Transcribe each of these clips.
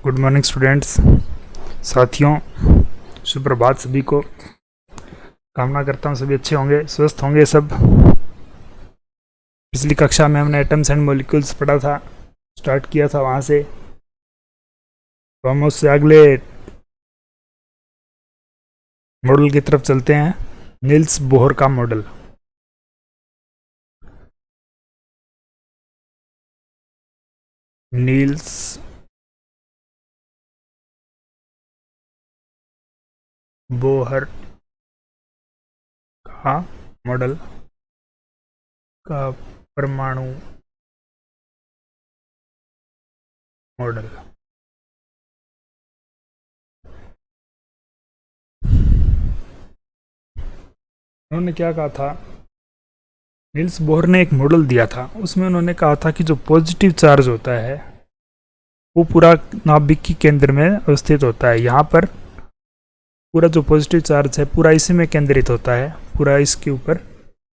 Good morning students, साथियों, सुप्रभात सभी को। कामना करता हूँ सभी अच्छे होंगे, स्वस्थ होंगे सब। पिछली कक्षा में हमने एटम्स एंड मॉलिक्यूल्स पढ़ा था, स्टार्ट किया था वहाँ से। तो हम उससे अगले मॉडल की तरफ चलते हैं, नील्स बोहर का मॉडल। नील्स बोहर का मॉडल का परमाणु मॉडल। उन्होंने क्या कहा था, नील्स बोहर ने एक मॉडल दिया था, उसमें उन्होंने कहा था कि जो पॉजिटिव चार्ज होता है वो पूरा नाभिक के केंद्र में अवस्थित होता है। यहाँ पर पूरा जो पॉजिटिव चार्ज है पूरा इसी में केंद्रित होता है, पूरा इसके ऊपर,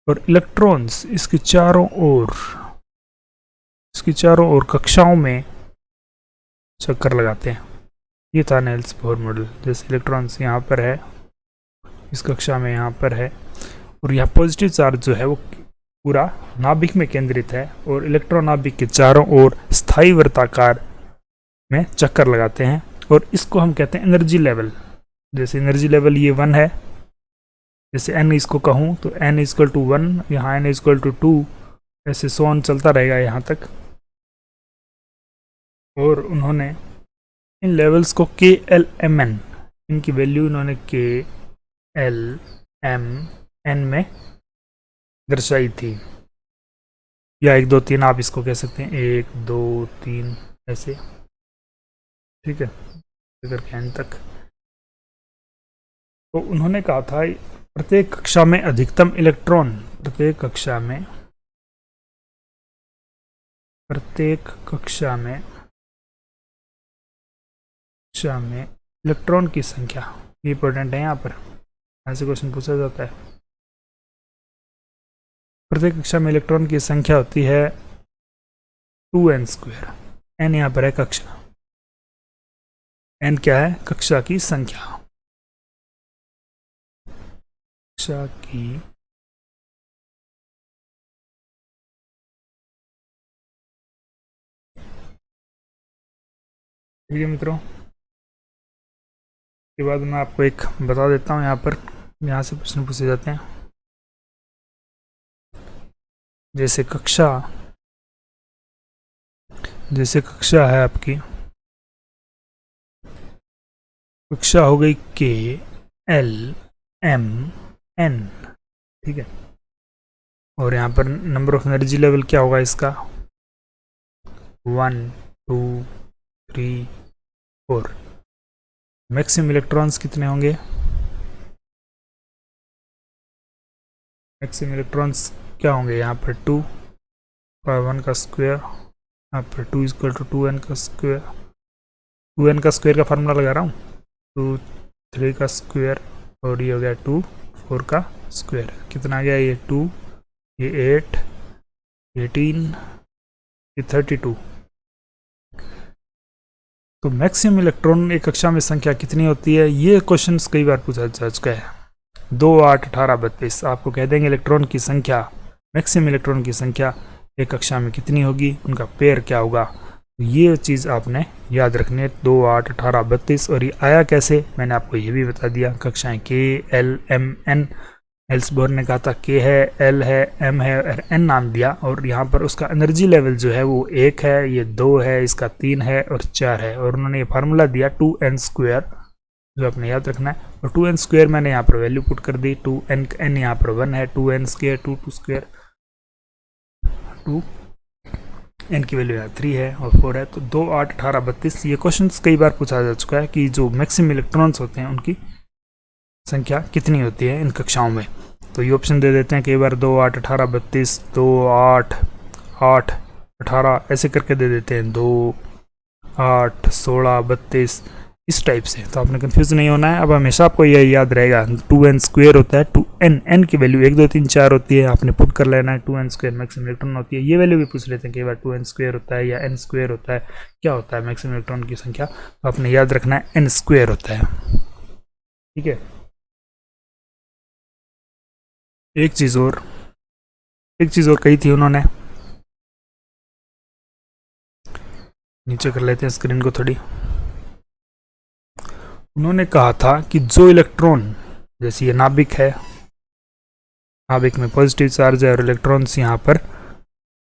और इलेक्ट्रॉन्स इसके चारों ओर कक्षाओं में चक्कर लगाते हैं। ये था नील्स बोहर मॉडल। जैसे इलेक्ट्रॉन्स यहाँ पर है, इस कक्षा में यहाँ पर है, और यहाँ पॉजिटिव चार्ज जो है वो पूरा नाभिक में केंद्रित है, और इलेक्ट्रॉन नाभिक के चारों ओर स्थायी वृत्ताकार में चक्कर लगाते हैं, और इसको हम कहते हैं एनर्जी लेवल। जैसे एनर्जी लेवल ये 1 है, जैसे n इसको कहूँ तो n इक्वल टू 1, यहाँ n इक्वल टू 2, ऐसे सोन चलता रहेगा यहाँ तक। और उन्होंने इन लेवल्स को KLMN, इनकी वैल्यू उन्होंने KLMN में दर्शाई थी, या 1 2 3 आप इसको कह सकते हैं, 1 2 3 ऐसे, ठीक है, करके n तक। तो उन्होंने कहा था प्रत्येक कक्षा में अधिकतम इलेक्ट्रॉन, प्रत्येक कक्षा में इलेक्ट्रॉन की संख्या, ये इंपॉर्टेंट है, यहाँ पर ऐसे क्वेश्चन पूछा जाता है। प्रत्येक कक्षा में इलेक्ट्रॉन की संख्या होती है 2n²। n यहाँ पर है कक्षा, n क्या है, कक्षा की संख्या, कक्षा की ठीक है मित्रों। के बाद मैं आपको एक बता देता हूँ, यहाँ पर यहाँ से प्रश्न पूछे जाते हैं। जैसे कक्षा है आपकी, कक्षा हो गई KLMN, ठीक है। और यहाँ पर नंबर ऑफ एनर्जी लेवल क्या होगा इसका, 1 2 3 4। मैक्सिमम इलेक्ट्रॉन्स कितने होंगे, मैक्सिमम इलेक्ट्रॉन्स क्या होंगे, यहाँ पर 2 का 1 का स्क्वायर, यहाँ पर 2 इक्वल टू 2n का स्क्वायर, 2n का स्क्वायर का फार्मूला लगा रहा हूँ, 2 3 का स्क्वायर, और ये हो गया 2 4 का स्क्वायर। कितना आ गया, ये 2, ये 8, 18, ये 32। तो मैक्सिमम इलेक्ट्रॉन एक कक्षा में संख्या कितनी होती है, ये क्वेश्चन कई बार पूछा जा चुका है। 2 8 18 32 आपको कह देंगे इलेक्ट्रॉन की संख्या, मैक्सिमम इलेक्ट्रॉन की संख्या एक कक्षा में कितनी होगी, उनका पेयर क्या होगा। ये चीज़ आपने याद रखनी है, 2 8 18 32। और ये आया कैसे, मैंने आपको ये भी बता दिया। कक्षाएं KLMN, नील्स बोहर ने कहा था K है, L है, M है और N नाम दिया, और यहाँ पर उसका एनर्जी लेवल जो है वो 1 है, ये 2 है, इसका 3 है और 4 है। और उन्होंने ये फार्मूला दिया 2n², जो आपने याद रखना है। और 2n² मैंने यहाँ पर वैल्यू पुट कर दी, 2n यहाँ पर 1 है, 2n², 2 n की वैल्यू यहाँ 3 है और 4 है। तो 2 8 18 32 ये क्वेश्चन कई बार पूछा जा चुका है कि जो मैक्सिमम इलेक्ट्रॉन्स होते हैं उनकी संख्या कितनी होती है इन कक्षाओं में। तो ये ऑप्शन दे देते हैं कई बार, 2 8 18 32, 2 8 8 18 ऐसे करके दे देते हैं, 2 8 16 32 इस टाइप से। तो आपने कंफ्यूज नहीं होना है। अब हमेशा आपको ये याद रहेगा 2n² होता है, 2n की वैल्यू 1 2 3 4 होती है, आपने पुट कर लेना है। 2n² मैक्सिमम इलेक्ट्रॉन होती है। ये वैल्यू भी पूछ लेते हैं कई बार, 2n² होता है या n² होता है, क्या होता है मैक्सिमम इलेक्ट्रॉन की संख्या। तो आपने याद रखना है n² होता है, ठीक है। एक चीज़ और कही थी उन्होंने, नीचे कर लेते हैं स्क्रीन को थोड़ी। उन्होंने कहा था कि जो इलेक्ट्रॉन, जैसे ये नाभिक है, नाभिक में पॉजिटिव चार्ज है और इलेक्ट्रॉन्स यहाँ पर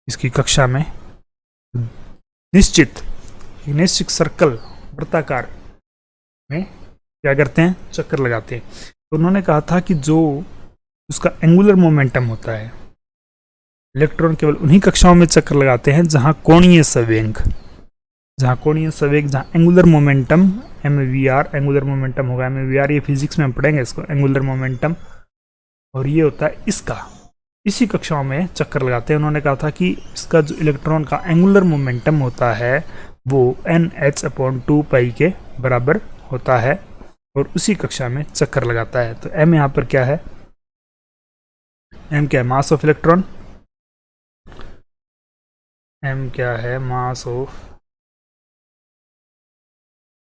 इसकी कक्षा में निश्चित सर्कल वृत्ताकार में क्या करते हैं, चक्कर लगाते हैं। तो उन्होंने कहा था कि जो उसका एंगुलर मोमेंटम होता है, इलेक्ट्रॉन केवल उन्हीं कक्षाओं में चक्कर लगाते हैं जहां कोणीय संवेग, जहां angular momentum MVR angular momentum होगा। MVR ये फिजिक्स में हम पढ़ेंगे इसको, एंगुलर मोमेंटम, और ये होता है इसका, इसी कक्षाओं में चक्कर लगाते हैं। उन्होंने कहा था कि इसका जो इलेक्ट्रॉन का एंगुलर मोमेंटम होता है वो NH/2π के बराबर होता है और उसी कक्षा में चक्कर लगाता है। तो M यहाँ पर क्या है, M क्या है, मास ऑफ इलेक्ट्रॉन। M क्या है, मास ऑफ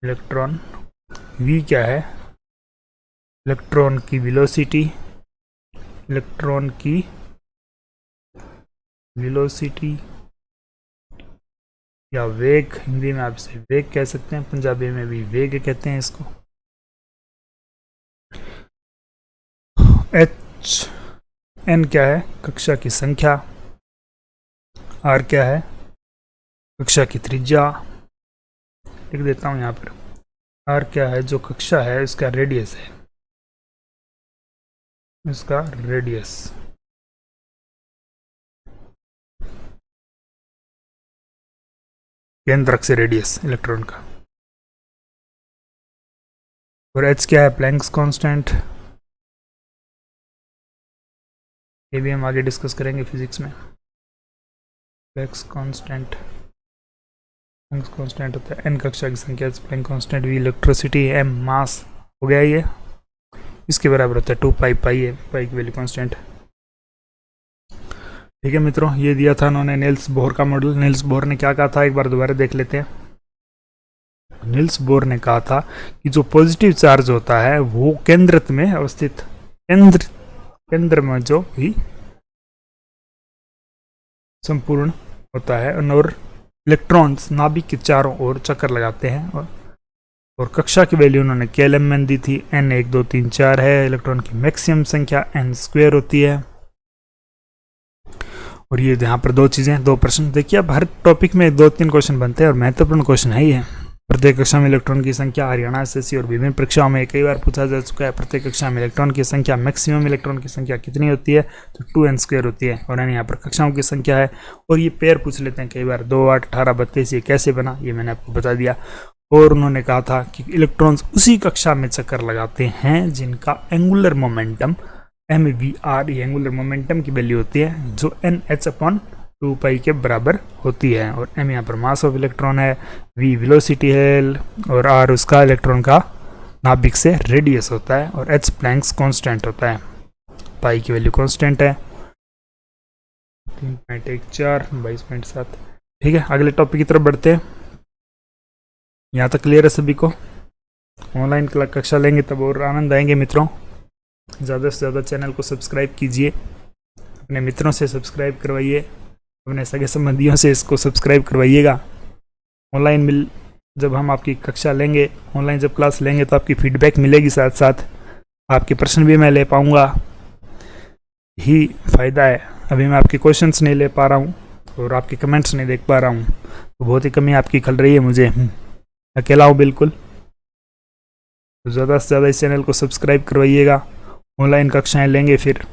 इलेक्ट्रॉन। V क्या है, इलेक्ट्रॉन की वेलोसिटी, इलेक्ट्रॉन की वेलोसिटी या वेग, हिंदी में आप इसे वेग कह सकते हैं, पंजाबी में भी वेग कहते हैं इसको। N क्या है, कक्षा की संख्या। R क्या है, कक्षा की त्रिज्या। लिख देता हूं यहाँ पर, R क्या है, जो कक्षा है इसका रेडियस है, इसका रेडियस। केंद्रक से रेडियस इलेक्ट्रॉन का। और H क्या है, प्लैंक्स कांस्टेंट। ये भी हम आगे डिस्कस करेंगे फिजिक्स में। प्लैंक्स कांस्टेंट होता है, n कक्षा की संख्या, Planck constant. V electricity, M mass हो गया, ये इसके बराबर होता है 2π, पाई की वैल्यू कांस्टेंट। ठीक है मित्रों, ये दिया था उन्होंने नील्स बोर का मॉडल। नील्स बोर ने क्या कहा था, एक बार दोबारा देख लेते हैं। नील्स बोर ने कहा था कि जो पॉजिटिव चार्ज होता है वो केंद्र में अवस्थित, केंद्र में जो ही संपूर्ण होता है, और इलेक्ट्रॉन्स नाभिक के चारों ओर चक्कर लगाते हैं। और कक्षा की वैल्यू उन्होंने KLM दी थी, N 1 2 3 4 है। इलेक्ट्रॉन की मैक्सिमम संख्या n² होती है। और ये यहाँ पर दो चीज़ें, दो प्रश्न देखिए। अब हर टॉपिक में 2-3 क्वेश्चन बनते हैं और महत्वपूर्ण क्वेश्चन है ही है। प्रत्येक कक्षा में इलेक्ट्रॉन की संख्या, हरियाणा SSC और विभिन्न परीक्षाओं में कई बार पूछा जा चुका है। प्रत्येक कक्षा में इलेक्ट्रॉन की संख्या, मैक्सिमम इलेक्ट्रॉन की संख्या कितनी होती है, तो 2n² होती है। और यहाँ पर कक्षाओं की संख्या है। और ये पेयर पूछ लेते हैं कई बार, 2 8 18 32, ये कैसे बना, ये मैंने आपको बता दिया। और उन्होंने कहा था कि इलेक्ट्रॉन्स उसी कक्षा में चक्कर लगाते हैं जिनका एंगुलर मोमेंटम MVR, ये एंगुलर मोमेंटम की वैल्यू होती है जो NH/2π के बराबर होती है। और M यहाँ पर मास ऑफ इलेक्ट्रॉन है, V वेलोसिटी है, और R उसका इलेक्ट्रॉन का नाभिक से रेडियस होता है, और H प्लैंक्स कांस्टेंट होता है, पाई की वैल्यू कांस्टेंट है। 3.14 22.7। ठीक है, अगले टॉपिक की तरफ बढ़ते हैं। यहाँ तक क्लियर है सभी को? ऑनलाइन कक्षा लेंगे तब और आनंद आएंगे मित्रों। ज़्यादा से ज़्यादा चैनल को सब्सक्राइब कीजिए, अपने मित्रों से सब्सक्राइब करवाइए, अपने सगे संबंधियों से इसको सब्सक्राइब करवाइएगा। ऑनलाइन मिल जब हम आपकी कक्षा लेंगे, ऑनलाइन जब क्लास लेंगे तो आपकी फीडबैक मिलेगी, साथ साथ आपके प्रश्न भी मैं ले पाऊँगा, ही फ़ायदा है। अभी मैं आपके क्वेश्चंस नहीं ले पा रहा हूँ और आपके कमेंट्स नहीं देख पा रहा हूँ, तो बहुत ही कमी आपकी खल रही है। मुझे अकेला हूँ बिल्कुल। तो ज़्यादा से ज़्यादा इस चैनल को सब्सक्राइब करवाइएगा। ऑनलाइन कक्षाएं लेंगे, फिर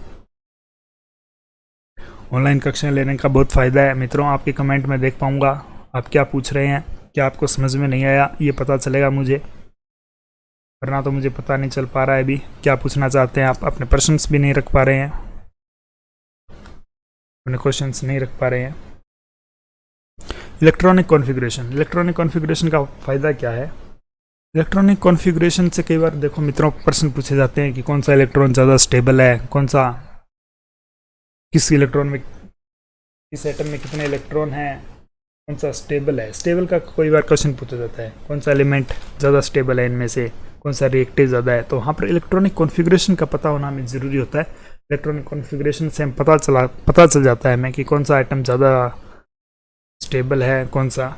ऑनलाइन कक्षाएं लेने का बहुत फ़ायदा है मित्रों। आपके कमेंट में देख पाऊँगा आप क्या पूछ रहे हैं, क्या आपको समझ में नहीं आया, ये पता चलेगा मुझे, वरना तो मुझे पता नहीं चल पा रहा है अभी क्या पूछना चाहते हैं आप। अपने प्रश्नस भी नहीं रख पा रहे हैं, अपने क्वेश्चंस नहीं रख पा रहे हैं। इलेक्ट्रॉनिक कॉन्फ़िगरेशन का फ़ायदा क्या है? इलेक्ट्रॉनिक कॉन्फ़िगरेशन से कई बार देखो मित्रों प्रश्न पूछे जाते हैं कि कौन सा इलेक्ट्रॉन ज़्यादा स्टेबल है, कौन सा, किस इलेक्ट्रॉन में, किस एटम में कितने इलेक्ट्रॉन हैं, कौन सा स्टेबल है। स्टेबल का कई बार क्वेश्चन पूछा जाता है, कौन सा एलिमेंट ज़्यादा स्टेबल है इनमें से, कौन सा रिएक्टिव ज़्यादा है। तो वहाँ पर इलेक्ट्रॉनिक कॉन्फ़िगरेशन का पता होना हमें ज़रूरी होता है। इलेक्ट्रॉनिक कॉन्फ़िगरेशन से हम पता चल जाता है हमें कि कौन सा आइटम ज़्यादा स्टेबल है, कौन सा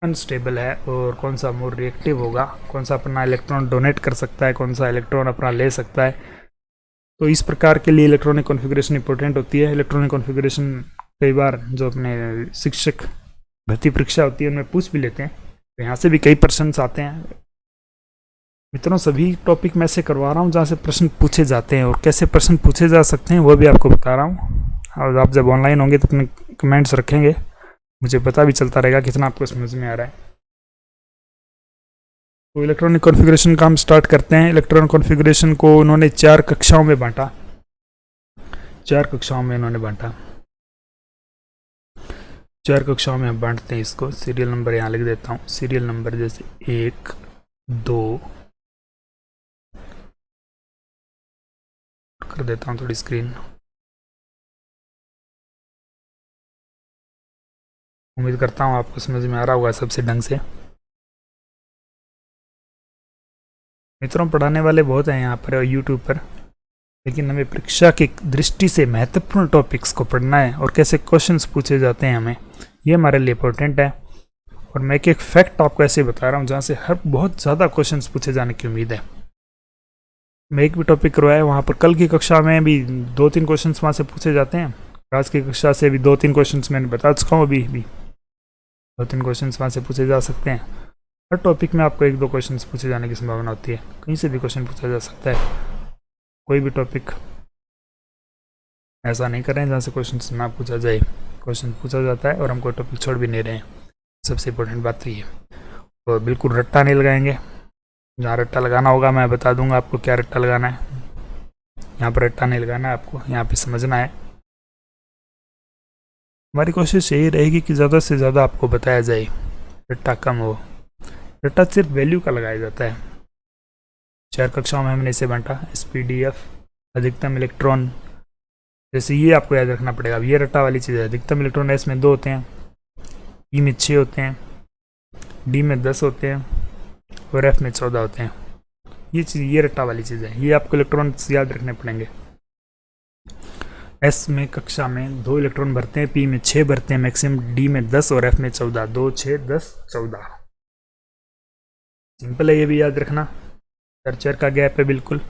अनस्टेबल है, और कौन सा मोर रिएक्टिव होगा, कौन सा अपना इलेक्ट्रॉन डोनेट कर सकता है, कौन सा इलेक्ट्रॉन अपना ले सकता है। तो इस प्रकार के लिए इलेक्ट्रॉनिक कॉन्फ़िगरेशन इंपॉर्टेंट होती है। इलेक्ट्रॉनिक कॉन्फ़िगरेशन कई बार जो अपने शिक्षक भर्ती परीक्षा होती है उनमें पूछ भी लेते हैं, तो यहाँ से भी कई प्रश्न आते हैं। मित्रों सभी टॉपिक मैं से करवा रहा हूँ जहाँ से प्रश्न पूछे जाते हैं, और कैसे प्रश्न पूछे जा सकते हैं वो भी आपको बता रहा हूँ। और आप जब ऑनलाइन होंगे तो अपने कमेंट्स रखेंगे, मुझे पता भी चलता रहेगा कितना आपको समझ में आ रहा है। तो इलेक्ट्रॉनिक कॉन्फ़िगरेशन का हम स्टार्ट करते हैं। इलेक्ट्रॉनिक कॉन्फ़िगरेशन को उन्होंने 4 कक्षाओं में बांटा, 4 कक्षाओं में उन्होंने बांटा। 4 कक्षाओं में हम बांटते हैं इसको। सीरियल नंबर यहाँ लिख देता हूँ, सीरियल नंबर जैसे 1 2 कर देता हूँ थोड़ी स्क्रीन। उम्मीद करता हूँ आपको समझ में आ रहा होगा सबसे ढंग से। मित्रों पढ़ाने वाले बहुत हैं यहाँ पर यूट्यूब पर, लेकिन हमें परीक्षा की दृष्टि से महत्वपूर्ण टॉपिक्स को पढ़ना है और कैसे क्वेश्चंस पूछे जाते हैं हमें, ये हमारे लिए इंपॉर्टेंट है। और मैं एक फैक्ट आपको ऐसे बता रहा हूँ जहाँ से हर बहुत ज़्यादा क्वेश्चंस पूछे जाने की उम्मीद है। मैं एक भी टॉपिक करवाया वहाँ पर कल की कक्षा में भी 2-3 क्वेश्चंस वहाँ से पूछे जाते हैं। आज की कक्षा से भी 2-3 क्वेश्चंस मैंने बता चुका हूँ, अभी 2-3 क्वेश्चंस वहाँ से पूछे जा सकते हैं। हर टॉपिक में आपको 1-2 क्वेश्चंस पूछे जाने की संभावना होती है, कहीं से भी क्वेश्चन पूछा जा सकता है। कोई भी टॉपिक ऐसा नहीं कर रहे हैं जहाँ से क्वेश्चन ना पूछा जाए, क्वेश्चन पूछा जाता है और हम कोई टॉपिक छोड़ भी नहीं रहे हैं। सबसे इम्पोर्टेंट बात तो ये। और बिल्कुल रट्टा नहीं लगाएंगे, जहाँ रट्टा लगाना होगा मैं बता दूंगा आपको क्या रट्टा लगाना है। यहाँ पर रट्टा नहीं लगाना है आपको, यहाँ पे समझना है। हमारी कोशिश यही रहेगी कि ज़्यादा से ज़्यादा आपको बताया जाए, रट्टा कम हो। रट्टा सिर्फ वैल्यू का लगाया जाता है। 4 कक्षाओं में हमने इसे बांटा। SPDF अधिकतम इलेक्ट्रॉन, जैसे ये आपको याद रखना पड़ेगा। अब ये रट्टा वाली चीज़ है। अधिकतम इलेक्ट्रॉन S में 2 होते हैं, E में 6 होते हैं, D में 10 होते हैं और F में 14 होते हैं। ये चीज़, ये रट्टा वाली चीज़ है। ये आपको इलेक्ट्रॉन याद रखने पड़ेंगे। S में कक्षा में 2 इलेक्ट्रॉन भरते हैं, P में 6 भरते हैं मैक्सिमम, D में 10 और F में 14। 2 6 10 14। सिंपल है, ये भी याद रखना। 4 का गैप है, बिल्कुल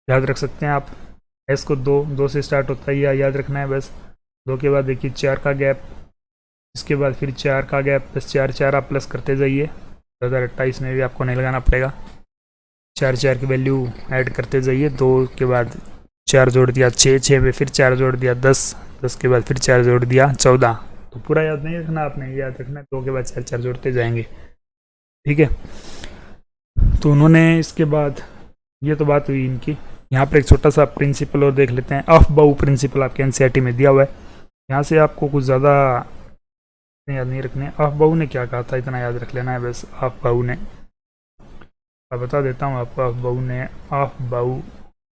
याद रख सकते हैं आप। S को 2 से स्टार्ट होता है, या याद रखना है बस। 2 के बाद देखिए 4 का गैप, इसके बाद फिर 4 का गैप, बस 4 आप प्लस करते जाइए। 2028 में भी आपको नहीं लगाना पड़ेगा। 4 की वैल्यू ऐड करते जाइए। 2 के बाद 4 जोड़ दिया 6, 6 में फिर 4 जोड़ दिया 10, 10 के बाद फिर 4 जोड़ दिया 14। तो पूरा याद नहीं रखना आपने, याद रखना 2 के बाद 4 जोड़ते जाएंगे, ठीक है। तो उन्होंने इसके बाद, ये तो बात हुई इनकी। यहाँ पर एक छोटा सा प्रिंसिपल और देख लेते हैं। अफबाऊ प्रिंसिपल आपके NCERT में दिया हुआ है। यहाँ से आपको कुछ ज़्यादा याद नहीं रखने। अफबाऊ ने क्या कहा था इतना याद रख लेना है बस। अफबाऊ ने, मैं बता देता हूँ आपको। अफबाऊ ने,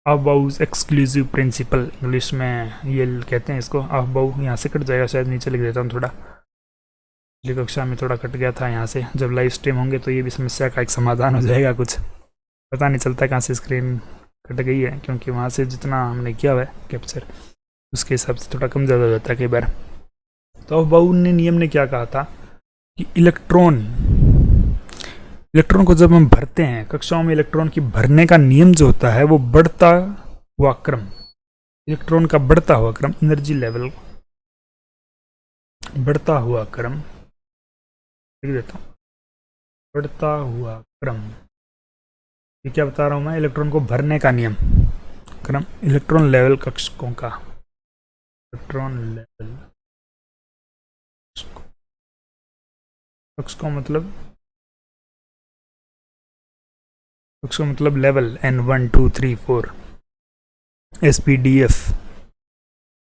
अफबाऊज एक्सक्लूसिव प्रिंसिपल इंग्लिश में ये कहते हैं इसको। अफबाऊ यहाँ से कट जाएगा शायद, नीचे लिख देता हूँ थोड़ा। पिछली कक्षा में थोड़ा कट गया था यहाँ से। जब लाइव स्ट्रीम होंगे तो ये भी समस्या का एक समाधान हो जाएगा। कुछ पता नहीं चलता कहाँ से स्क्रीन कट गई है, क्योंकि वहाँ से जितना हमने किया हुआ है कैप्चर उसके हिसाब से थोड़ा कम ज़्यादा हो जाता है कई बार। तो अफबाऊ ने नियम ने क्या कहा था कि इलेक्ट्रॉन को जब हम भरते हैं कक्षाओं में, इलेक्ट्रॉन की भरने का नियम जो होता है वो बढ़ता हुआ क्रम, इलेक्ट्रॉन का बढ़ता हुआ क्रम, एनर्जी लेवल बढ़ता हुआ क्रम, लिख देता हूँ बढ़ता हुआ क्रम। ये क्या बता रहा हूँ मैं, इलेक्ट्रॉन को भरने का नियम क्रम, इलेक्ट्रॉन लेवल कक्षकों का, इलेक्ट्रॉन लेवल कक्षकों मतलब लेवल N1 2 3 4 SPDF।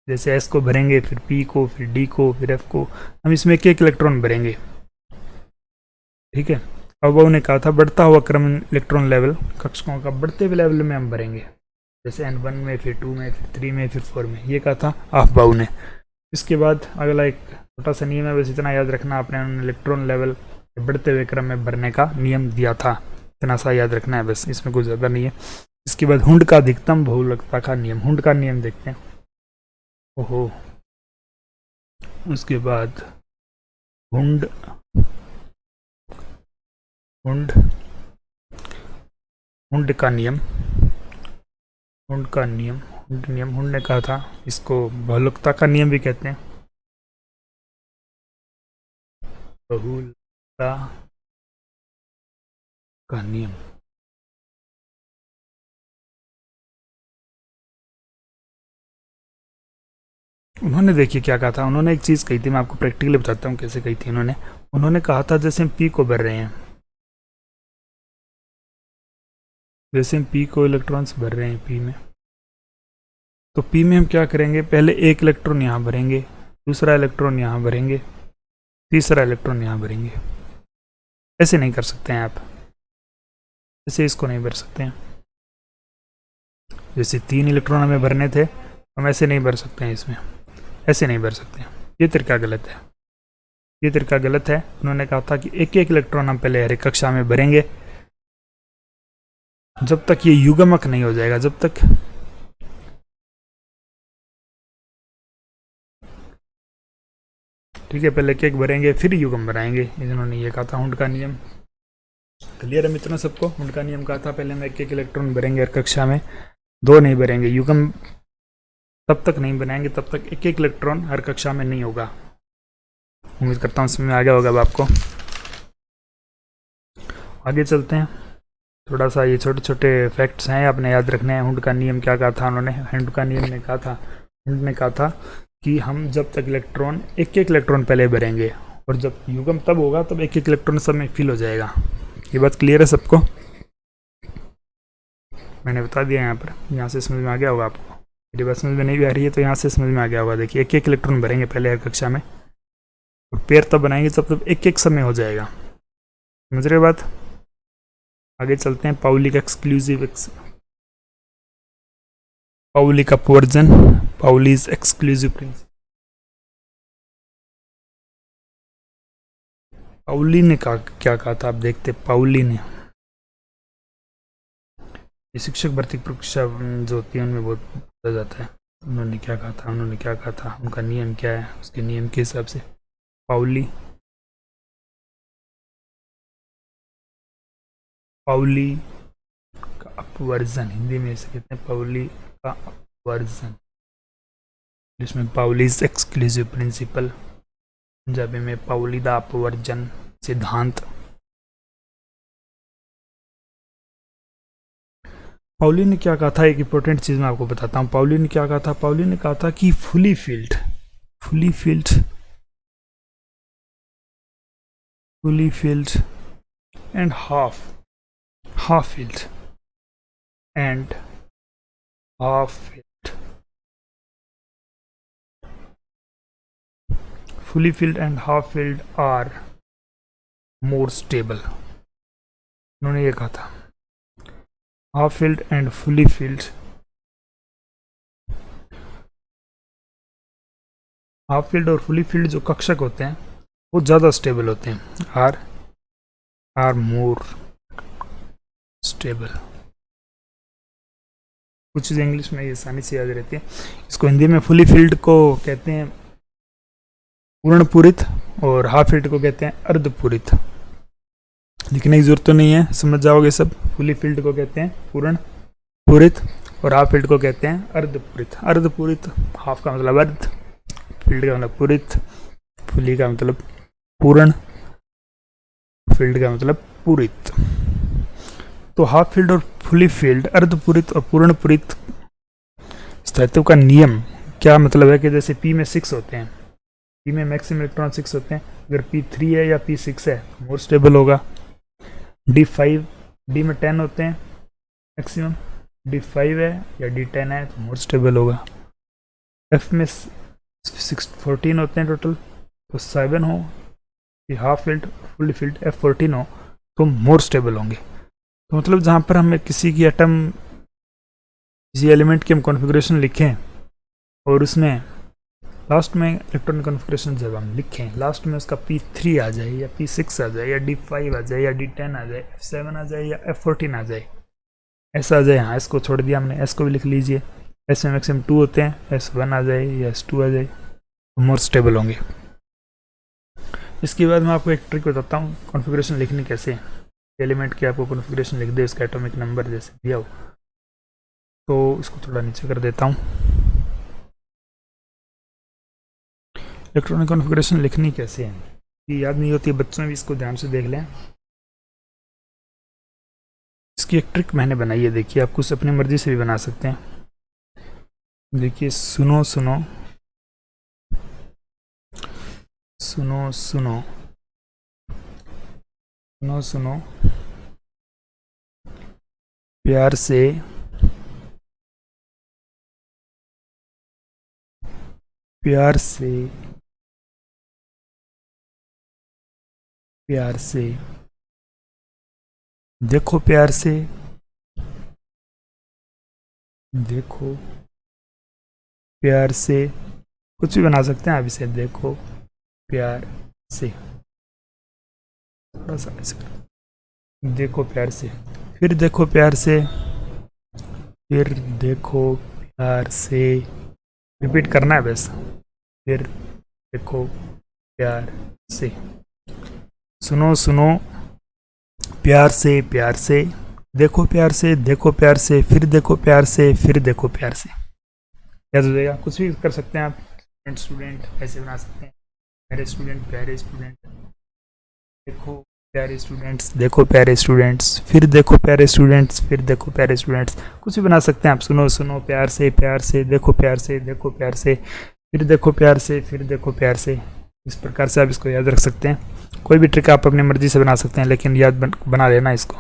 जैसे S को भरेंगे, फिर P को, फिर D को, फिर F को, हम इसमें एक इलेक्ट्रॉन भरेंगे, ठीक है। अब उन्होंने कहा था बढ़ता हुआ क्रम इलेक्ट्रॉन लेवल कक्षकों का बढ़ते हुए लेवल में हम भरेंगे, जैसे N1 में, फिर 2 में, फिर 3 में, फिर 4 में। ये कहा था ऑफबाउ ने। इसके बाद अगला एक छोटा सा नियम है, बस इतना याद रखना आपने, इलेक्ट्रॉन लेवल बढ़ते हुए क्रम में भरने का नियम दिया था, इतना सा याद रखना है बस, इसमें कुछ ज़्यादा नहीं है। इसके बाद हुंड का अधिकतम बहुलकता का नियम, हुंड का नियम देखते हैं। ओहो, उसके बाद हुंड हुंड हुंड का नियम, हुंड का नियम, हुंड ने कहा था, इसको बहुलकता का नियम भी कहते हैं, बहुलकता का नियम। उन्होंने देखिए क्या कहा था, उन्होंने एक चीज़ कही थी, मैं आपको प्रैक्टिकली बताता हूँ कैसे कही थी उन्होंने कहा था जैसे हम पी को भर रहे हैं, जैसे हम पी को इलेक्ट्रॉन्स भर रहे हैं पी में, तो पी में हम क्या करेंगे, पहले एक इलेक्ट्रॉन यहाँ भरेंगे, दूसरा इलेक्ट्रॉन यहाँ भरेंगे, तीसरा इलेक्ट्रॉन यहाँ भरेंगे। ऐसे नहीं कर सकते हैं आप, ऐसे इसको नहीं भर सकते हैं। जैसे 3 इलेक्ट्रॉन हमें भरने थे, हम ऐसे नहीं भर सकते हैं, इसमें ऐसे नहीं भर सकते हैं। ये तरीका गलत है, ये तरीका गलत है। उन्होंने कहा था कि एक एक इलेक्ट्रॉन हम पहले हर एक कक्षा में भरेंगे, जब तक ये युग्मक नहीं हो जाएगा, जब तक ठीक है, पहले एक एक भरेंगे फिर युग्म बनाएंगे, इन्होंने ये कहा था। हुंड का नियम क्लियर है मित्रों सबको? हुंड का नियम कहा था पहले हम एक एक इलेक्ट्रॉन भरेंगे हर कक्षा में, 2 नहीं भरेंगे, युग्म तब तक नहीं बनाएंगे तब तक एक एक इलेक्ट्रॉन हर कक्षा में नहीं होगा। उम्मीद करता हूँ समझ में आ गया होगा अब आपको। आगे चलते हैं, थोड़ा सा ये छोटे छोटे फैक्ट्स हैं आपने याद रखने हैं। हुंड का नियम क्या कहा था उन्होंने? हुंड का नियम ने कहा था, हुंड ने कहा था कि हम जब तक इलेक्ट्रॉन एक एक इलेक्ट्रॉन पहले भरेंगे, और जब युग्म तब होगा तब एक एक इलेक्ट्रॉन सब में फिल हो जाएगा। ये बात क्लियर है सबको? मैंने बता दिया यहाँ पर, यहाँ से समझ में आ गया होगा आपको। मेरी बात समझ में नहीं भी आ रही है तो यहाँ से समझ में आ गया होगा। देखिए एक एक इलेक्ट्रॉन भरेंगे पहले हर कक्षा में, और पेयर तब बनाएंगे तब एक एक समय हो जाएगा। समझ रहे बात? आगे चलते हैं। पाउली एक्सक्लूसिव, पाउली का अपवर्जन, पाउलीज एक्सक्लूसिव प्रिंसिपल। पाउली ने क्या कहा था आप देखते। पाउली ने, ये शिक्षक भर्ती परीक्षा जो होती है उनमें बहुत पूछा जाता है। उन्होंने क्या कहा था, उन्होंने क्या कहा था, उनका नियम क्या है, उसके नियम के हिसाब से पाउली, पाउली का अपवर्जन, हिंदी में इसे कहते हैं पाउली का अपवर्जन, जिसमें पाउलीज एक्सक्लूसिव प्रिंसिपल, पंजाबी में पाउली दा अपवर्जन सिद्धांत। पाउली ने क्या कहा था, एक इंपॉर्टेंट चीज मैं आपको बताता हूँ। पाउली ने क्या कहा था? पाउली ने कहा था कि fully field and half field and half field, fully filled and half filled are more stable। उन्होंने ये कहा था half field and fully field, half field और फुली फील्ड जो कक्षक होते हैं वो ज़्यादा स्टेबल होते हैं, आर मोर स्टेबल। कुछ चीज़ इंग्लिश में ये आसानी से याद रहती है। इसको हिंदी में फुली फील्ड को कहते हैं पूर्ण पूरित, और हाफ फील्ड को कहते हैं अर्धपूरित। लिखने की जरूरत तो नहीं है, समझ जाओगे सब। फुली फील्ड को कहते हैं पूर्ण पूरित और हाफ फील्ड को कहते हैं अर्धपूरित। अर्धपूरित, हाफ का मतलब अर्ध, फील्ड का मतलब पूरित, फुली का मतलब पूर्ण, फील्ड का मतलब पूरित। तो हाफ फील्ड और फुली फील्ड, अर्धपूरित और पूर्ण पूरित स्थायित्व का नियम क्या मतलब है कि जैसे पी में 6 होते हैं, पी में मैक्सिमम इलेक्ट्रॉन 6 होते हैं, अगर P3 है या P6 है तो मोर स्टेबल होगा। D5, D में 10 होते हैं मैक्सिमम, D5 है या D10 है तो मोर स्टेबल होगा। F में 14 होते हैं टोटल, तो 7 हो, half field full field F14 हो तो मोर स्टेबल होंगे। तो मतलब जहाँ पर हमें किसी की एटम, किसी एलिमेंट की हम कॉन्फ़िगरेशन लिखें और उसमें लास्ट में इलेक्ट्रॉन कॉन्फ़िगरेशन जब हम लिखें लास्ट में उसका P3 आ जाए या P6 आ जाए या D5 आ जाए या D10 आ जाए, F7 आ जाए या F14 आ जाए, ऐसा आ जाए। हाँ, S को छोड़ दिया हमने, S को भी लिख लीजिए। S में मैक्सिमम 2 होते हैं, S1 आ जाए या S2 आ जाए, तो मोर स्टेबल होंगे। इसके बाद मैं आपको एक ट्रिक बताता हूँ कॉन्फ़िगरेशन लिखनी कैसे है। एलिमेंट की आपको कॉन्फ़िगरेशन लिख दे, उसका एटॉमिक नंबर जैसे दिया हो, तो इसको थोड़ा नीचे कर देता हूँ। इलेक्ट्रॉनिक कॉन्फ़िगरेशन लिखनी कैसे है ये याद नहीं होती, बच्चों में भी इसको ध्यान से देख लें। इसकी एक ट्रिक मैंने बनाई है, देखिए आप कुछ अपनी मर्जी से भी बना सकते हैं। देखिए सुनो सुनो सुनो सुनो सुनो सुनो प्यार से प्यार से प्यार से देखो, प्यार से देखो, प्यार से, कुछ भी बना सकते हैं आप इसे। देखो प्यार से, थोड़ा सा ऐसे, देखो प्यार से, फिर देखो प्यार से, फिर देखो प्यार से, रिपीट करना है बस। फिर देखो प्यार से, सुनो सुनो प्यार से, प्यार से देखो, प्यार से देखो, प्यार से फिर देखो, प्यार से फिर देखो, प्यार से। याद हो जाएगा। कुछ भी कर सकते हैं आप, स्टूडेंट स्टूडेंट ऐसे बना सकते हैं, प्यारे स्टूडेंट प्यारे स्टूडेंट, देखो प्यारे स्टूडेंट्स, देखो प्यारे स्टूडेंट्स, फिर देखो प्यारे स्टूडेंट्स, फिर देखो प्यारे स्टूडेंट्स, कुछ भी बना सकते हैं आप। सुनो सुनो प्यार से, प्यार से देखो, प्यार से देखो, प्यार से फिर देखो, प्यार से फिर देखो, प्यार से। इस प्रकार से आप इसको याद रख सकते हैं। कोई भी ट्रिक आप अपनी मर्जी से बना सकते हैं, लेकिन याद बना लेना इसको,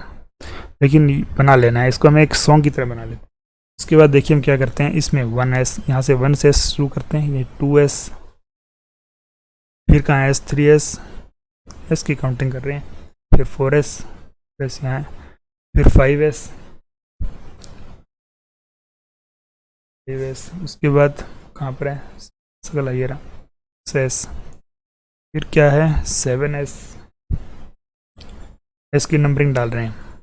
लेकिन बना लेना है इसको। हम एक सॉन्ग की तरह बना लेते हैं। उसके बाद देखिए हम क्या करते हैं, इसमें 1s, यहाँ से 1 से शुरू करते हैं, ये 2s, फिर कहाँ है S, 3s, s की काउंटिंग कर रहे हैं, फिर 4s, s यहाँ है, फिर 5s, 5s, उसके बाद कहाँ पर है, सकल आइए रहा 6s, फिर क्या है 7s, s की नंबरिंग डाल रहे हैं,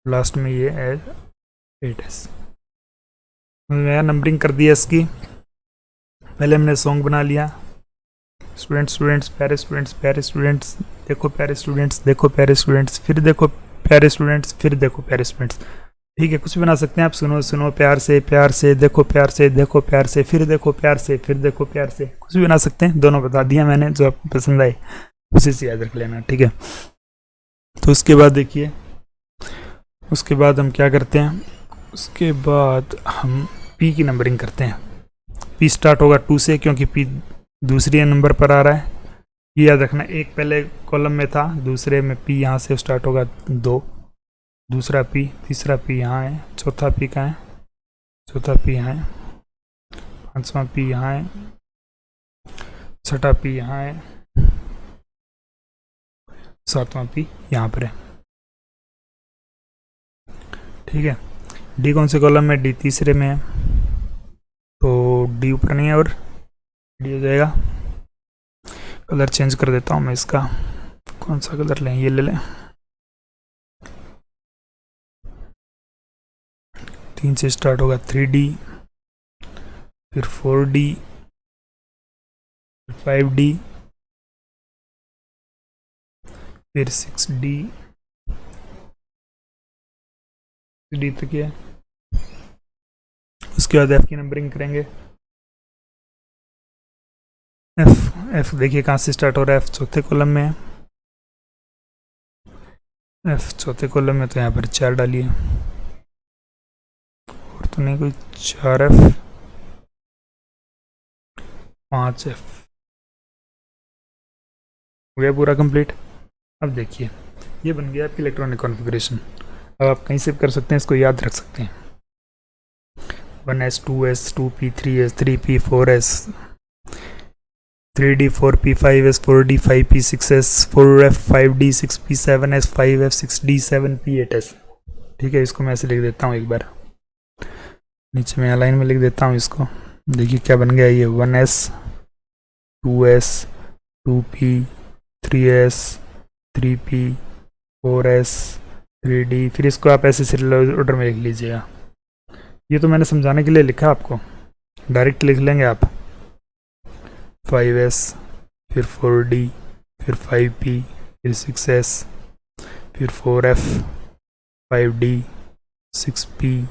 लास्ट में ये है 8s। नया नंबरिंग कर दिया इसकी। पहले हमने सॉन्ग बना लिया, स्टूडेंट्स स्टूडेंट्स प्यारे स्टूडेंट्स प्यारे स्टूडेंट्स, देखो प्यारे स्टूडेंट्स, देखो प्यारे स्टूडेंट्स, फिर देखो प्यारे स्टूडेंट्स, फिर देखो प्यारे स्टूडेंट्स। ठीक है, कुछ भी बना सकते हैं आप। सुनो सुनो प्यार से, प्यार से देखो, प्यार से देखो, प्यार से फिर देखो, प्यार से फिर देखो, प्यार से, कुछ भी बना सकते हैं। दोनों बता दिया मैंने, जो आपको पसंद आए उसी से याद रख लेना। ठीक है, तो उसके बाद देखिए, उसके बाद हम क्या करते हैं, उसके बाद हम P की नंबरिंग करते हैं। P स्टार्ट होगा 2 से, क्योंकि P दूसरी नंबर पर आ रहा है, ये याद रखना। एक पहले कॉलम में था, दूसरे में P यहाँ से स्टार्ट होगा 2, दूसरा P, तीसरा P यहाँ है, चौथा P कहाँ है, चौथा P यहाँ है, पांचवा P यहाँ है, छठा P यहाँ है, सातवां P यहाँ पर है। ठीक है, D कौन से कॉलम में, D तीसरे में है, तो D ऊपर नहीं है और D हो जाएगा। कलर चेंज कर देता हूँ मैं इसका, कौन सा कलर लें, ये ले लें। 3 से स्टार्ट होगा 3D, फिर 4D, 5D, फिर 6D, 6D तक है। उसके बाद F की नंबरिंग करेंगे। F देखिए कहाँ से स्टार्ट हो रहा है, F चौथे कॉलम में है, F चौथे कॉलम में, तो यहाँ पर 4 डालिए, और तो नहीं कोई, 4F, 5F हो गया पूरा कंप्लीट। अब देखिए ये बन गया आपकी इलेक्ट्रॉनिक कॉन्फ़िगरेशन। अब आप कहीं से भी कर सकते हैं, इसको याद रख सकते हैं। 1s, 2s, 2p, 3s, 3p, 4s, 3D 4p 5s 4D 5p 6s 4f 5D 6p 7s 5f 6D 7p 8s। ठीक है, इसको मैं ऐसे लिख देता हूँ एक बार, नीचे मैं लाइन में लिख देता हूँ इसको। देखिए क्या बन गया ये 1s 2s 2p 3s 3p 4s 3D। फिर इसको आप ऐसे सीरियल ऑर्डर में लिख लीजिएगा। ये तो मैंने समझाने के लिए लिखा आपको, डायरेक्ट लिख लेंगे आप 5s फिर 4D फिर 5p फिर 6s फिर 4f 5D 6p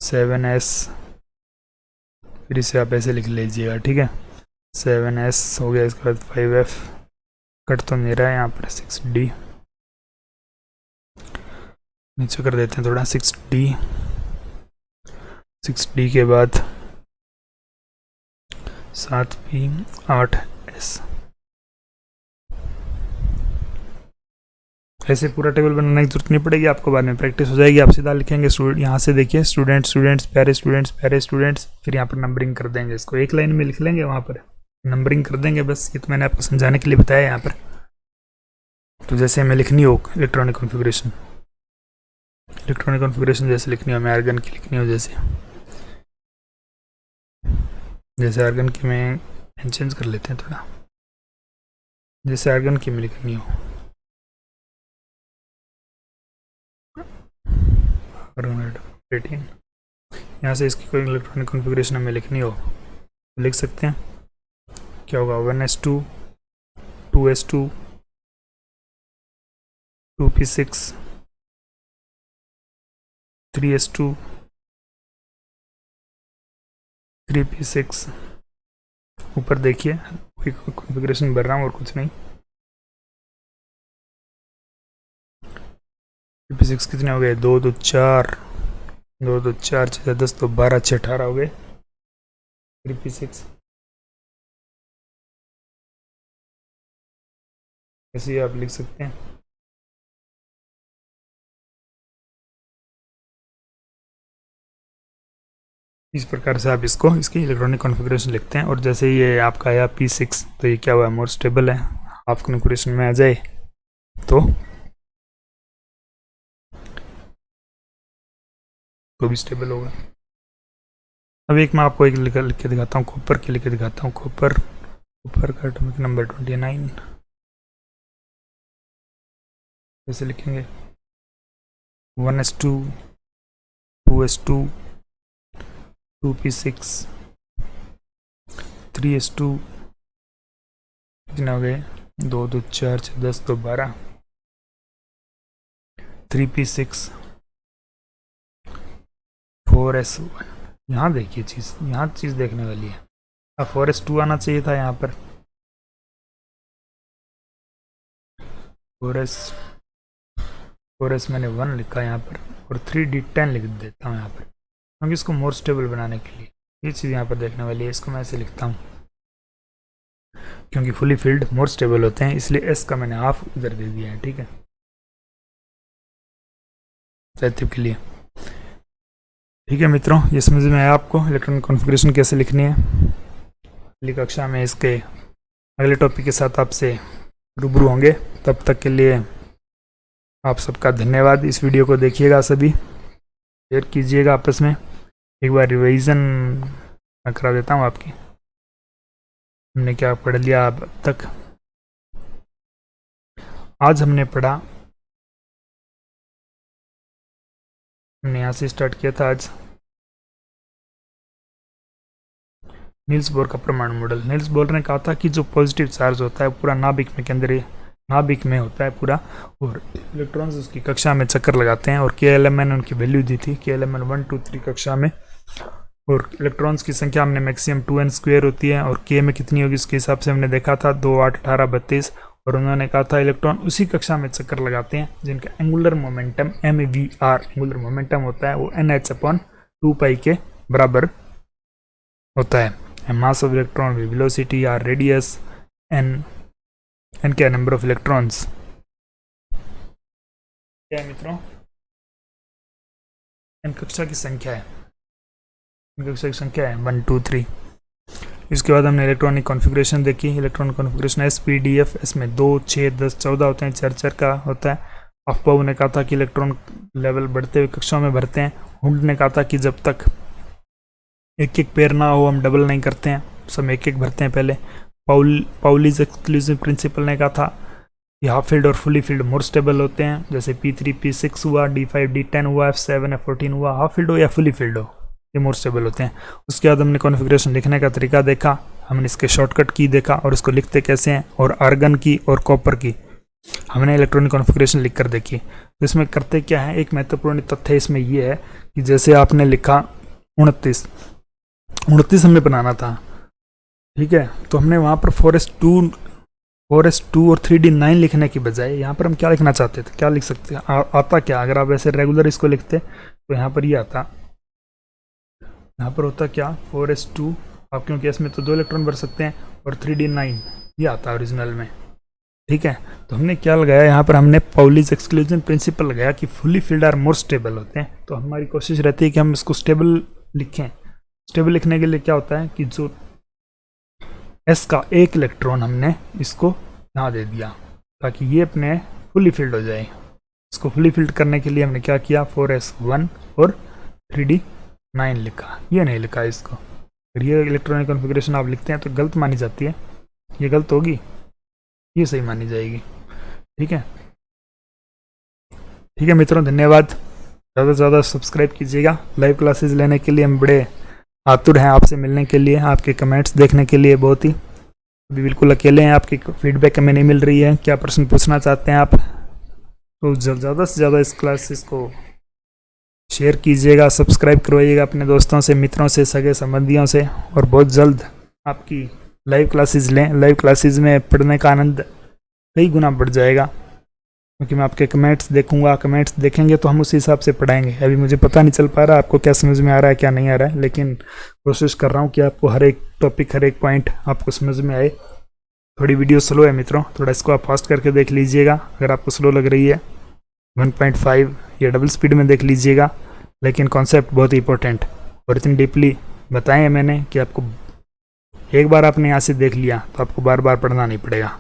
7s, फिर इसे आप ऐसे लिख लीजिएगा। ठीक है, 7s हो गया, इसके बाद 5f कट तो नहीं रहा है यहाँ पर, 6D नीचे कर देते हैं थोड़ा, 6D के बाद 7p 8s। ऐसे पूरा टेबल बनाने की जरूरत नहीं पड़ेगी आपको, बाद में प्रैक्टिस हो जाएगी, आप सीधा लिखेंगे स्टूडेंट। यहाँ से देखिए स्टूडेंट स्टूडेंट्स प्यारे स्टूडेंट्स प्यारे स्टूडेंट्स, फिर यहाँ पर नंबरिंग कर देंगे, इसको एक लाइन में लिख लेंगे, वहाँ पर नंबरिंग कर देंगे। बस ये तो मैंने आपको समझाने के लिए बताया यहाँ पर। तो जैसे हमें लिखनी हो इलेक्ट्रॉनिक कॉन्फ़िगरेशन, जैसे लिखनी हो, हमें आर्गन की लिखनी हो, जैसे आर्गन की मैं चेंज कर लेते हैं थोड़ा, जैसे आर्गन की में लिखनी हो, यहाँ से इसकी कोई इलेक्ट्रॉनिक कॉन्फ़िगरेशन हमें लिखनी हो तो लिख सकते हैं। क्या होगा 1s2 2s2 2p6 3s2 3p6। ऊपर देखिए कोई कॉन्फ़िगरेशन भर रहा हूँ और कुछ नहीं। p6 कितने हो गए, 2 2 4 2 2 4 6 10 तो 12 6 18 हो गए 3p6। ऐसे आप लिख सकते हैं। इस प्रकार से आप इसको इसकी इलेक्ट्रॉनिक कॉन्फ़िगरेशन लिखते हैं। और जैसे ये आपका आया p6 तो ये क्या हुआ, मोर स्टेबल है, हाफ कॉन्फ़िगरेशन में आ जाए तो भी स्टेबल होगा। अब एक मैं आपको एक लिख के दिखाता हूँ, कॉपर के लिख के दिखाता हूँ। कॉपर का एटॉमिक नंबर 29। जैसे लिखेंगे 1s2 2s2 2p6 3s2 कितने हो गए, 2 2 4 6 10 तो 12 3p6 4s। यहाँ देखिए यहाँ चीज़ देखने वाली है। अब 4s2 आना चाहिए था यहाँ पर, 4s मैंने 1 लिखा यहाँ पर और 3d10 लिख देता हूँ यहाँ पर, क्योंकि इसको मोर स्टेबल बनाने के लिए ये चीज़ यहाँ पर देखने वाली है। इसको मैं ऐसे लिखता हूँ, क्योंकि फुली फिल्ड मोर स्टेबल होते हैं, इसलिए एस का मैंने हाफ इधर दे दिया है। ठीक है, सैथिव के लिए। ठीक है मित्रों, ये समझ में आया आपको इलेक्ट्रॉनिक कॉन्फ़िगरेशन कैसे लिखनी है। अगली कक्षा में इसके अगले टॉपिक के साथ आपसे रूबरू होंगे। तब तक के लिए आप सबका धन्यवाद। इस वीडियो को देखिएगा, सभी शेयर कीजिएगा आपस में। एक बार रिवीजन मैं करा देता हूँ आपकी, हमने क्या पढ़ लिया अब तक। आज हमने पढ़ा, हमने यहाँ से स्टार्ट किया था आज नील्स बोर का परमाणु मॉडल। नील्स बोर ने कहा था कि जो पॉजिटिव चार्ज होता है पूरा नाभिक में के अंदर नाभिक में होता है पूरा, और इलेक्ट्रॉन्स उसकी कक्षा में चक्कर लगाते हैं। और KLMN उनकी वैल्यू दी थी, KLMN 1 2 3 कक्षा में। और इलेक्ट्रॉन्स की संख्या हमने मैक्सिमम 2n² होती है, और K में कितनी होगी उसके हिसाब से हमने देखा था 2 8 18 32। और उन्होंने कहा था इलेक्ट्रॉन उसी कक्षा में चक्कर लगाते हैं जिनका angular momentum MVR angular momentum होता है वो NH/2π के बराबर होता है। मास ऑफ इलेक्ट्रॉन, वेलोसिटी या रेडियस, n क्या नंबर ऑफ इलेक्ट्रॉन्स क्या है मित्रों, n कक्षा की संख्या है, n कक्षा की संख्या है 1 2 3। इसके बाद हमने इलेक्ट्रॉनिक कॉन्फ़िगरेशन देखी। इलेक्ट्रॉनिक कॉन्फ़िगरेशन SPDF, इसमें 2, 6, 10, 14 होते हैं, चर का होता है। अफबाऊ ने कहा था कि इलेक्ट्रॉन लेवल बढ़ते हुए कक्षाओं में भरते हैं। हुंड ने कहा था कि जब तक एक एक पेयर ना हो हम डबल नहीं करते हैं, सब एक एक भरते हैं पहले। पाउलीज एक्सक्लूसिव प्रिंसिपल ने कहा था कि हाफ फील्ड और फुली फील्ड मोर स्टेबल होते हैं, जैसे P3 P6 हुआ, D5 D10 हुआ, F7 F14 हुआ, हाफ फील्ड हो या फुली फील्ड हो, ये मोर स्टेबल होते हैं। उसके बाद हमने कॉन्फ़िगरेशन लिखने का तरीका देखा, हमने इसके शॉर्टकट की देखा और इसको लिखते कैसे हैं, और आर्गन की और कॉपर की हमने इलेक्ट्रॉनिक कॉन्फ़िगरेशन लिख कर देखी। तो इसमें करते क्या है, एक महत्वपूर्ण तथ्य इसमें ये है कि जैसे आपने लिखा 29 हमें बनाना था, ठीक है, तो हमने वहाँ पर 4s2 और 3d9 लिखने की बजाय यहाँ पर हम क्या लिखना चाहते थे, क्या लिख सकते हैं, आता क्या, अगर आप ऐसे रेगुलर इसको लिखते तो यहाँ पर ये आता, यहाँ पर होता क्या 4s2, आप क्योंकि इसमें तो 2 इलेक्ट्रॉन भर सकते हैं, और 3d9 ये आता ओरिजिनल में, ठीक है। तो हमने क्या लगाया यहाँ पर, हमने पाउलीज एक्सक्लूजन प्रिंसिपल लगाया कि fully filled are more stable होते हैं। तो हमारी कोशिश रहती है कि हम इसको स्टेबल लिखें। स्टेबल लिखने के लिए क्या होता है कि जो S का एक इलेक्ट्रॉन हमने इसको यहाँ दे दिया ताकि ये अपने फुली फील्ड हो जाए। इसको फुली फील्ड करने के लिए हमने क्या किया, 4s1 और 3d9 लिखा, ये नहीं लिखा इसको। फिर ये इलेक्ट्रॉनिक कॉन्फ़िगरेशन आप लिखते हैं तो गलत मानी जाती है, ये गलत होगी, ये सही मानी जाएगी, ठीक है। ठीक है मित्रों, धन्यवाद। ज़्यादा से ज़्यादा सब्सक्राइब कीजिएगा। लाइव क्लासेस लेने के लिए हम बड़े आतुर हैं आपसे मिलने के लिए, आपके कमेंट्स देखने के लिए। बहुत ही अभी बिल्कुल अकेले हैं, आपकी फीडबैक हमें नहीं मिल रही है, क्या प्रश्न पूछना चाहते हैं आप, तो ज़्यादा से ज़्यादा इस क्लासेस को शेयर कीजिएगा, सब्सक्राइब करवाइएगा अपने दोस्तों से, मित्रों से, सगे संबंधियों से, और बहुत जल्द आपकी लाइव क्लासेस लें। लाइव क्लासेस में पढ़ने का आनंद कई गुना बढ़ जाएगा, क्योंकि मैं आपके कमेंट्स देखूंगा, कमेंट्स देखेंगे तो हम उसी हिसाब से पढ़ाएंगे। अभी मुझे पता नहीं चल पा रहा आपको क्या समझ में आ रहा है क्या नहीं आ रहा है, लेकिन कोशिश कर रहा हूँ कि आपको हर एक टॉपिक, हर एक पॉइंट आपको समझ में आए। थोड़ी वीडियो स्लो है मित्रों, थोड़ा इसको आप फास्ट करके देख लीजिएगा। अगर आपको स्लो लग रही है 1.5 या डबल स्पीड में देख लीजिएगा, लेकिन कॉन्सेप्ट बहुत इंपॉर्टेंट और इतनी डीपली बताए हैं मैंने कि आपको एक बार आपने यहाँ से देख लिया तो आपको बार बार पढ़ना नहीं पड़ेगा।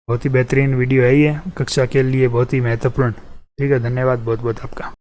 बहुत ही बेहतरीन वीडियो है ये, कक्षा के लिए बहुत ही महत्वपूर्ण। ठीक है, धन्यवाद बहुत बहुत आपका।